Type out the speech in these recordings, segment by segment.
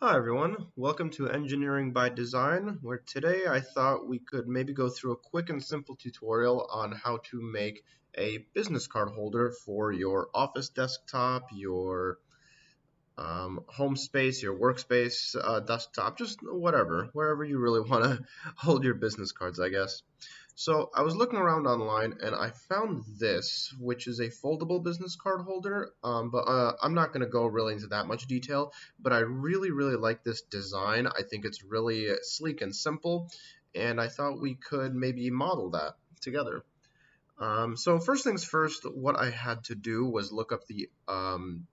Hi everyone, welcome to Engineering by Design, where today I thought we could maybe go through a quick and simple tutorial on how to make a business card holder for your office desktop, your home space, your workspace desktop, just whatever, wherever you really want to hold your business cards, I guess. So I was looking around online and I found this, which is a foldable business card holder. But I'm not going to go really into that much detail. But I really like this design. I think it's really sleek and simple, and I thought we could maybe model that together. So first things first, what I had to do was look up the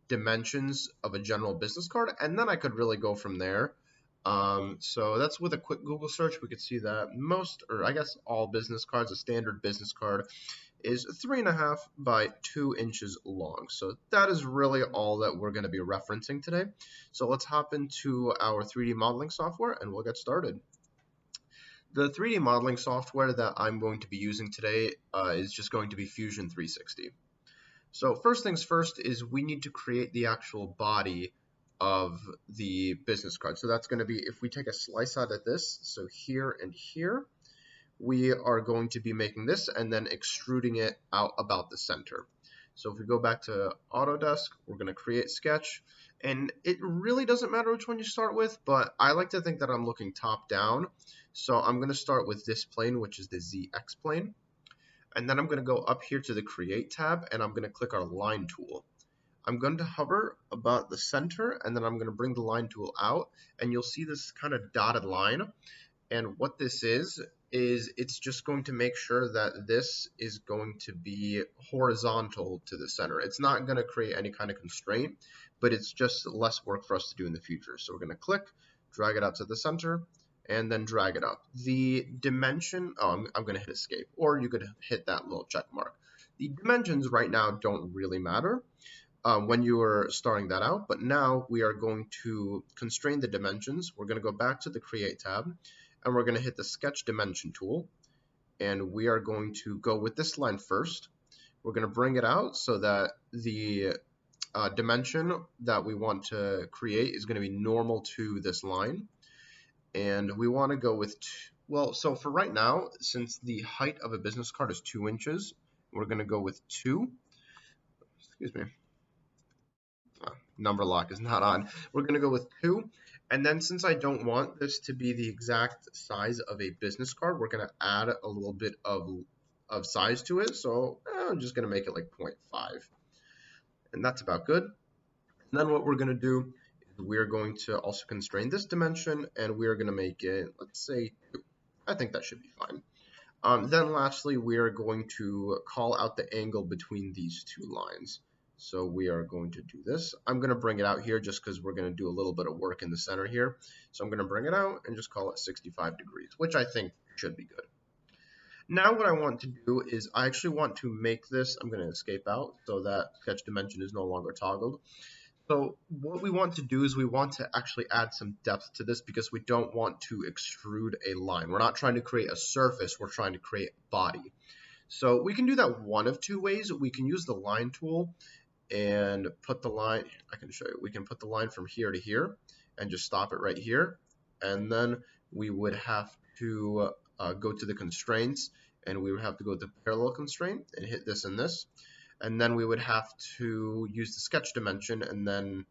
dimensions of a general business card, and then I could really go from there. So that's with a quick Google search, we could see that most, or I guess all business cards, a standard business card is 3.5 by 2 inches long. So that is really all that we're going to be referencing today. So let's hop into our 3D modeling software and we'll get started. The 3D modeling software that I'm going to be using today is just going to be Fusion 360. So first things first is we need to create the actual body of the business card. So that's going to be, if we take a slice out of this, so here and here, we are going to be making this and then extruding it out about the center. So if we go back to Autodesk, we're going to create sketch, and it really doesn't matter which one you start with, but I like to think that I'm looking top down. So I'm going to start with this plane, which is the ZX plane. And then I'm going to go up here to the Create tab, and I'm going to click our Line tool. I'm going to hover about the center, and then I'm going to bring the Line tool out, and you'll see this kind of dotted line. And what this is it's just going to make sure that this is going to be horizontal to the center. It's not going to create any kind of constraint, but it's just less work for us to do in the future. So we're going to click, drag it out to the center, and then drag it up. The dimension, I'm going to hit escape, or you could hit that little check mark. The dimensions right now don't really matter when you are starting that out, but now we are going to constrain the dimensions. We're going to go back to the Create tab, and we're going to hit the Sketch Dimension tool, and we are going to go with this line first. We're going to bring it out so that the dimension that we want to create is going to be normal to this line. And we want to go with, well, so for right now, since the height of a business card is 2 inches, we're going to go with 2. Excuse me. Number lock is not on. We're going to go with 2. And then since I don't want this to be the exact size of a business card, we're going to add a little bit of size to it. So I'm just going to make it like 0.5. And that's about good. And then what we're going to do is we're going to also constrain this dimension, and we're going to make it, let's say, 2. I think that should be fine. Then lastly, we are going to call out the angle between these two lines. So we are going to do this. I'm going to bring it out here just because we're going to do a little bit of work in the center here. So I'm going to bring it out and just call it 65 degrees, which I think should be good. Now what I want to do is I actually want to make this, I'm going to escape out so that sketch dimension is no longer toggled. So what we want to do is we want to actually add some depth to this because we don't want to extrude a line. We're not trying to create a surface, we're trying to create a body. So we can do that one of two ways. We can use the line tool and put the line, I can show you, we can put the line from here to here and just stop it right here. And then we would have to go to the constraints, and we would have to go to the parallel constraint and hit this and this. And then we would have to use the sketch dimension and then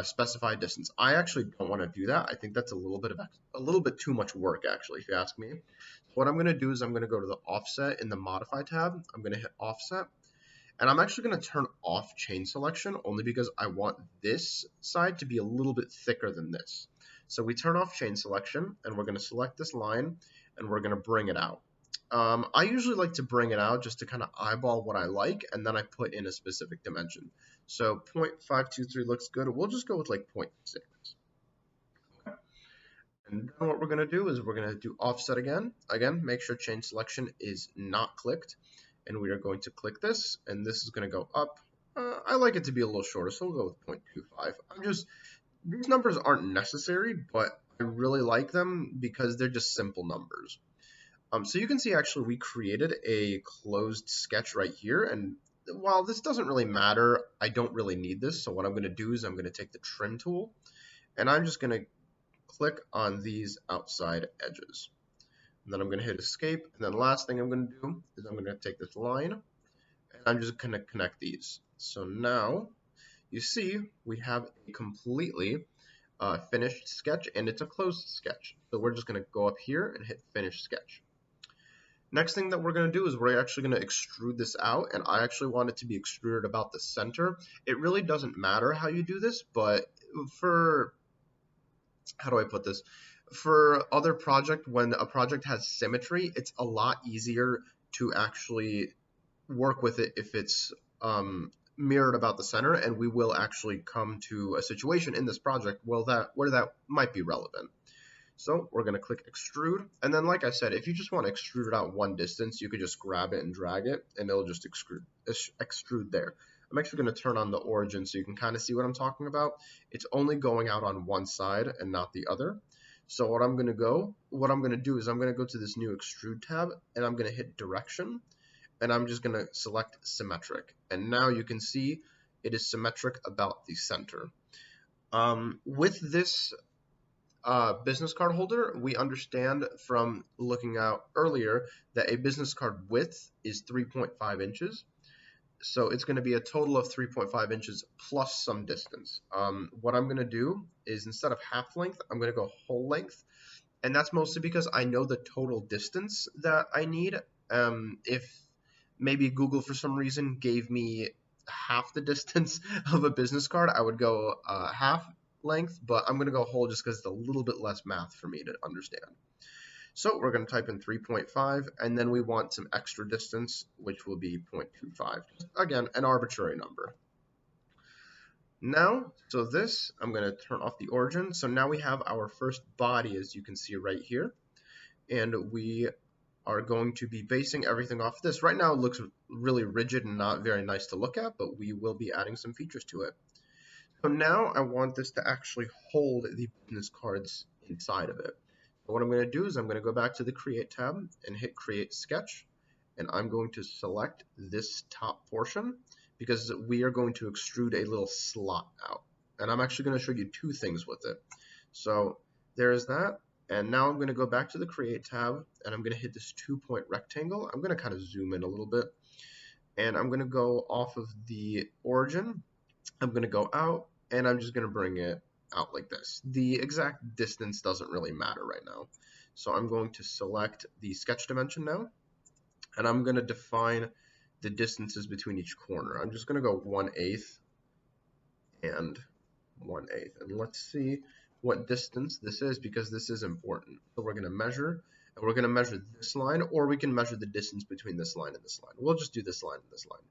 specify distance. I actually don't want to do that. I think that's a little bit too much work, actually, if you ask me. What I'm going to do is I'm going to go to the offset in the modify tab. I'm going to hit offset. And I'm actually going to turn off chain selection only because I want this side to be a little bit thicker than this. So we turn off chain selection, and we're going to select this line, and we're going to bring it out. I usually like to bring it out just to kind of eyeball what I like, and then I put in a specific dimension. So 0.523 looks good. We'll just go with like 0.6. Okay. And then what we're going to do is we're going to do offset again. Again, make sure chain selection is not clicked. And we are going to click this, and this is going to go up. I like it to be a little shorter, so we'll go with 0.25. These numbers aren't necessary, but I really like them because they're just simple numbers. So you can see actually we created a closed sketch right here, and while this doesn't really matter, I don't really need this. So what I'm going to do is I'm going to take the trim tool, And I'm just going to click on these outside edges. And then I'm going to hit escape. And then the last thing I'm going to do is I'm going to take this line and I'm just going to connect these. So now you see we have a completely finished sketch, and it's a closed sketch. So we're just going to go up here and hit finish sketch. Next thing that we're going to do is we're actually going to extrude this out, and I actually want it to be extruded about the center. It really doesn't matter how you do this, but for, how do I put this? For other project, when a project has symmetry, it's a lot easier to actually work with it if it's mirrored about the center, and we will actually come to a situation in this project where that might be relevant. So we're going to click extrude, and then like I said, if you just want to extrude it out one distance, you could just grab it and drag it, and it'll just extrude there. I'm actually going to turn on the origin so you can kind of see what I'm talking about. It's only going out on one side and not the other. So what I'm going to do is I'm going to go to this new extrude tab, and I'm going to hit direction, and I'm just going to select symmetric. And now you can see it is symmetric about the center. With this business card holder, we understand from looking out earlier that a business card width is 3.5 inches. So it's going to be a total of 3.5 inches plus some distance. What I'm going to do is instead of half length, I'm going to go whole length. And that's mostly because I know the total distance that I need. If maybe Google for some reason gave me half the distance of a business card, I would go half length, but I'm going to go whole just because it's a little bit less math for me to understand. So we're going to type in 3.5, and then we want some extra distance, which will be 0.25. Again, an arbitrary number. Now, so this, I'm going to turn off the origin. So now we have our first body, as you can see right here, and we are going to be basing everything off this. Right now it looks really rigid and not very nice to look at, but we will be adding some features to it. So now I want this to actually hold the business cards inside of it. So what I'm going to do is I'm going to go back to the Create tab and hit Create Sketch, and I'm going to select this top portion because we are going to extrude a little slot out. And I'm actually going to show you two things with it. So there's that. And now I'm going to go back to the Create tab, and I'm going to hit this 2-point rectangle. I'm going to kind of zoom in a little bit, and I'm going to go off of the origin. I'm going to go out, and I'm just going to bring it out like this. The exact distance doesn't really matter right now. So I'm going to select the sketch dimension now, and I'm going to define the distances between each corner. I'm just going to go 1/8 and 1/8. And let's see what distance this is, because this is important. So we're going to measure, and we're going to measure this line, or we can measure the distance between this line and this line. We'll just do this line and this line.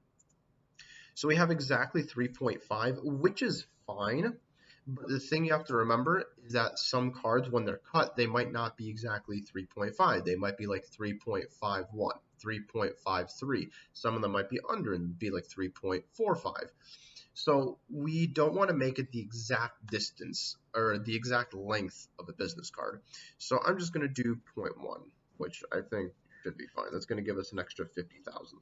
So we have exactly 3.5, which is fine. But the thing you have to remember is that some cards, when they're cut, they might not be exactly 3.5. They might be like 3.51, 3.53. Some of them might be under and be like 3.45. So we don't want to make it the exact distance or the exact length of a business card. So I'm just going to do 0.1, which I think should be fine. That's going to give us an extra 50,000.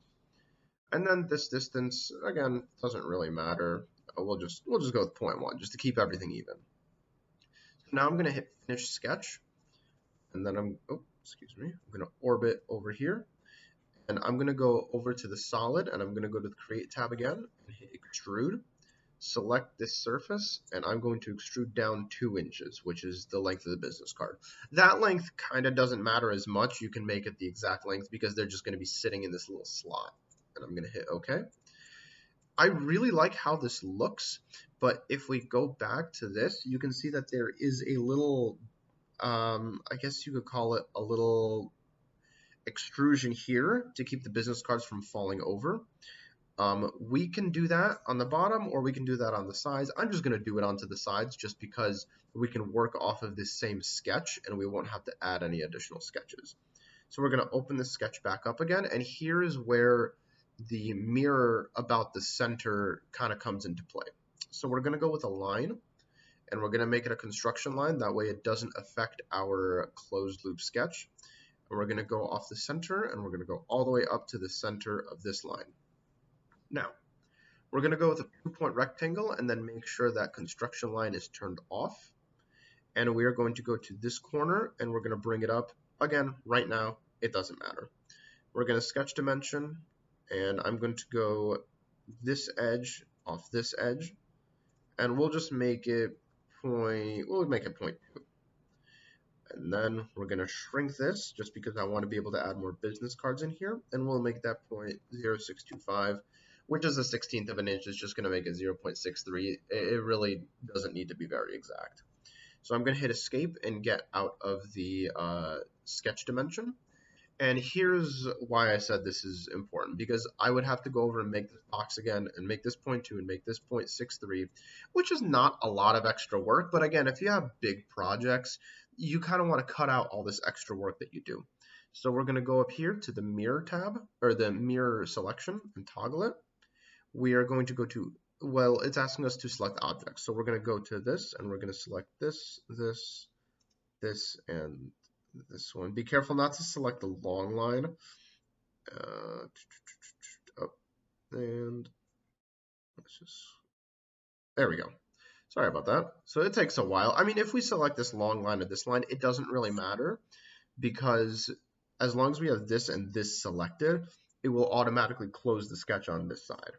And then this distance, again, doesn't really matter. We'll just go with 0.1 just to keep everything even. So now I'm going to hit finish sketch, and then I'm going to orbit over here, and I'm going to go over to the solid, and I'm going to go to the Create tab again and hit extrude. Select this surface, and I'm going to extrude down 2 inches, which is the length of the business card. That length kind of doesn't matter as much. You can make it the exact length because they're just going to be sitting in this little slot. And I'm going to hit OK. I really like how this looks, but if we go back to this, you can see that there is a little, I guess you could call it a little extrusion here to keep the business cards from falling over. We can do that on the bottom, or we can do that on the sides. I'm just going to do it onto the sides just because we can work off of this same sketch and we won't have to add any additional sketches. So we're going to open the sketch back up again, and here is where the mirror about the center kind of comes into play. So we're going to go with a line, and we're going to make it a construction line. That way it doesn't affect our closed loop sketch. And we're going to go off the center, and we're going to go all the way up to the center of this line. Now, we're going to go with a 2-point rectangle and then make sure that construction line is turned off. and we are going to go to this corner and we're going to bring it up. Again, right now, it doesn't matter. We're going to sketch dimension, and I'm going to go this edge off this edge, and we'll just make it we'll make it 0.2. And then we're going to shrink this just because I want to be able to add more business cards in here, and we'll make that 0.0625, which is a 16th of an inch. It's just going to make it 0.63. It really doesn't need to be very exact. So I'm going to hit escape and get out of the sketch dimension. And here's why I said this is important, because I would have to go over and make this box again and make this 0.2 and make this 0.63, which is not a lot of extra work. But again, if you have big projects, you kind of want to cut out all this extra work that you do. So we're going to go up here to the mirror tab, or the mirror selection, and toggle it. We are going to go to, well, it's asking us to select objects. So we're going to go to this, and we're going to select this, and this one. Be careful not to select the long line. And let's just, there we go. Sorry about that. So it takes a while. I mean, if we select this long line or this line, it doesn't really matter, because as long as we have this and this selected, it will automatically close the sketch on this side.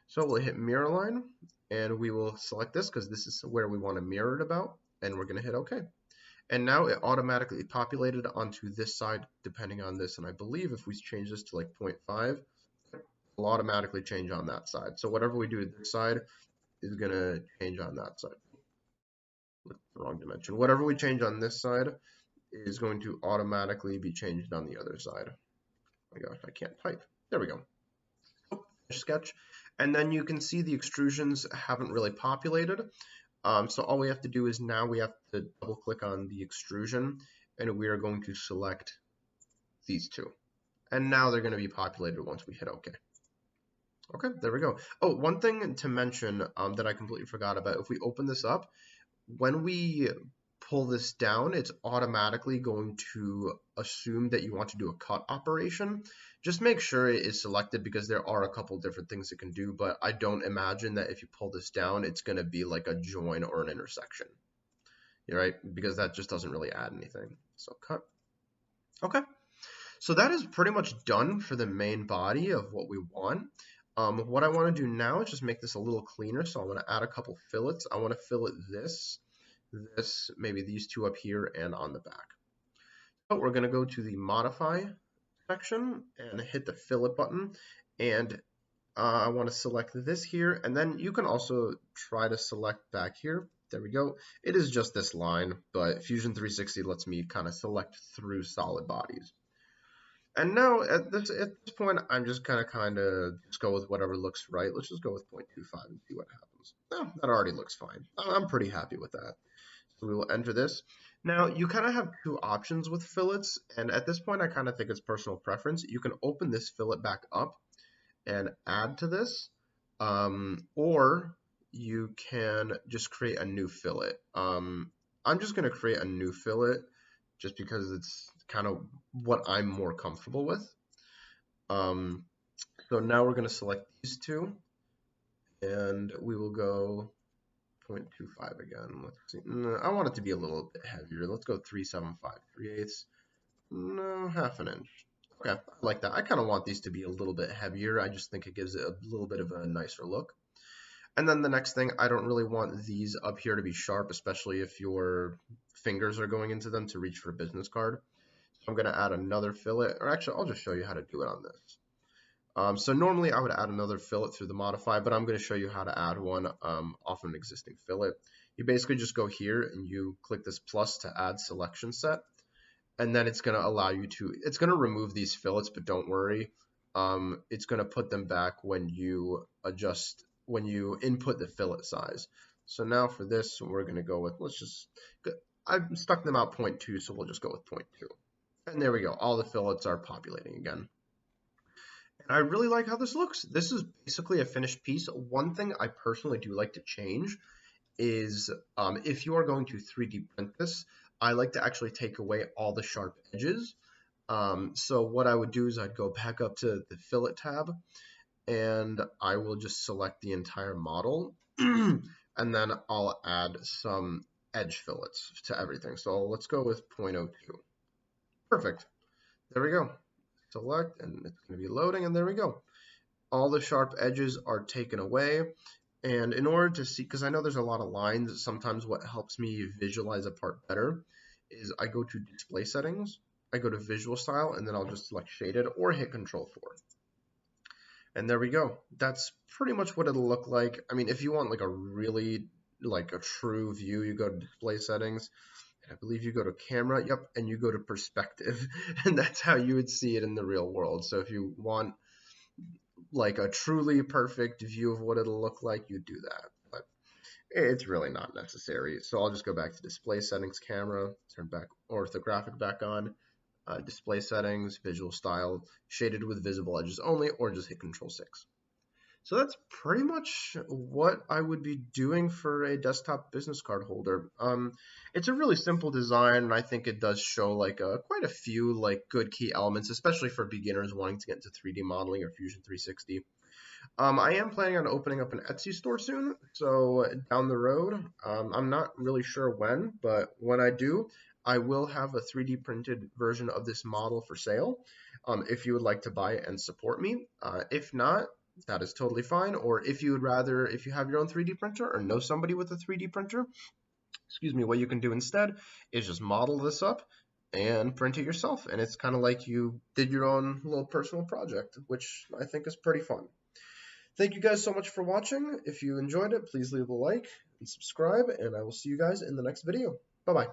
So we'll hit mirror line, and we will select this because this is where we want to mirror it about, and we're going to hit OK. And now it automatically populated onto this side depending on this. And I believe if we change this to like 0.5, it'll automatically change on that side. So whatever we do to this side is going to change on that side. The wrong dimension. Whatever we change on this side is going to automatically be changed on the other side. Oh my gosh, I can't type. There we go. Sketch. And then you can see the extrusions haven't really populated. So all we have to do is now we have to double click on the extrusion, and we are going to select these two. And now they're going to be populated once we hit OK. Okay, there we go. Oh, one thing to mention that I completely forgot about. If we open this up, when we pull this down, it's automatically going to assume that you want to do a cut operation. Just make sure it is selected, because there are a couple different things it can do, but I don't imagine that if you pull this down, it's going to be like a join or an intersection. Right? Because that just doesn't really add anything. So cut. Okay. So that is pretty much done for the main body of what we want. What I want to do now is just make this a little cleaner. So I want to add a couple fillets. I want to fillet this, maybe these two up here and on the back. So we're going to go to the modify section and hit the fillet button, and I want to select this here, and then you can also try to select back here. There we go. It is just this line, but Fusion 360 lets me kind of select through solid bodies. And now at this point, I'm just kind of just go with whatever looks right. Let's just go with 0.25 and see what happens. Oh, that already looks fine. I'm pretty happy with that. So we will enter this. Now, you kind of have two options with fillets, and at this point, I kind of think it's personal preference. You can open this fillet back up and add to this, or you can just create a new fillet. I'm just going to create a new fillet just because it's kind of what I'm more comfortable with. So now we're going to select these two, and we will go 0.25 again. Let's see. No, I want it to be a little bit heavier. Let's go 375, 3/8. No, half an inch. Okay, I like that. I kind of want these to be a little bit heavier. I just think it gives it a little bit of a nicer look. And then the next thing, I don't really want these up here to be sharp, especially if your fingers are going into them to reach for a business card. So I'm going to add another fillet, or actually, I'll just show you how to do it on this. So normally I would add another fillet through the modify, but I'm going to show you how to add one off an existing fillet. You basically just go here and you click this plus to add selection set, and then it's going to allow you to, it's going to remove these fillets, but don't worry. It's going to put them back when you input the fillet size. So now for this, we're going to go with, I've stuck them out 0.2, so we'll just go with 0.2. And there we go. All the fillets are populating again. And I really like how this looks. This is basically a finished piece. One thing I personally do like to change is if you are going to 3D print this, I like to actually take away all the sharp edges. So what I would do is I'd go back up to the fillet tab, and I will just select the entire model, and then I'll add some edge fillets to everything. So let's go with 0.02. Perfect. There we go. Select, and it's going to be loading, and there we go. All the sharp edges are taken away. And in order to see, because I know there's a lot of lines, sometimes what helps me visualize a part better is I go to display settings, I go to visual style, and then I'll just select shaded or hit Control 4. And there we go. That's pretty much what it'll look like. I mean, if you want like a really like a true view, you go to display settings, and I believe you go to camera, yep, and you go to perspective, and that's how you would see it in the real world. So if you want like a truly perfect view of what it'll look like, you do that. But it's really not necessary. So I'll just go back to display settings, camera, turn back orthographic back on, display settings, visual style, shaded with visible edges only, or just hit Control 6. So that's pretty much what I would be doing for a desktop business card holder. It's a really simple design, and I think it does show like quite a few like good key elements, especially for beginners wanting to get into 3D modeling or Fusion 360. I am planning on opening up an Etsy store soon, so down the road. I'm not really sure when, but when I do, I will have a 3D printed version of this model for sale. If you would like to buy it and support me. If not, that is totally fine. Or if you would rather, if you have your own 3D printer or know somebody with a 3D printer, excuse me, what you can do instead is just model this up and print it yourself. And it's kind of like you did your own little personal project, which I think is pretty fun. Thank you guys so much for watching. If you enjoyed it, please leave a like and subscribe, and I will see you guys in the next video. Bye-bye.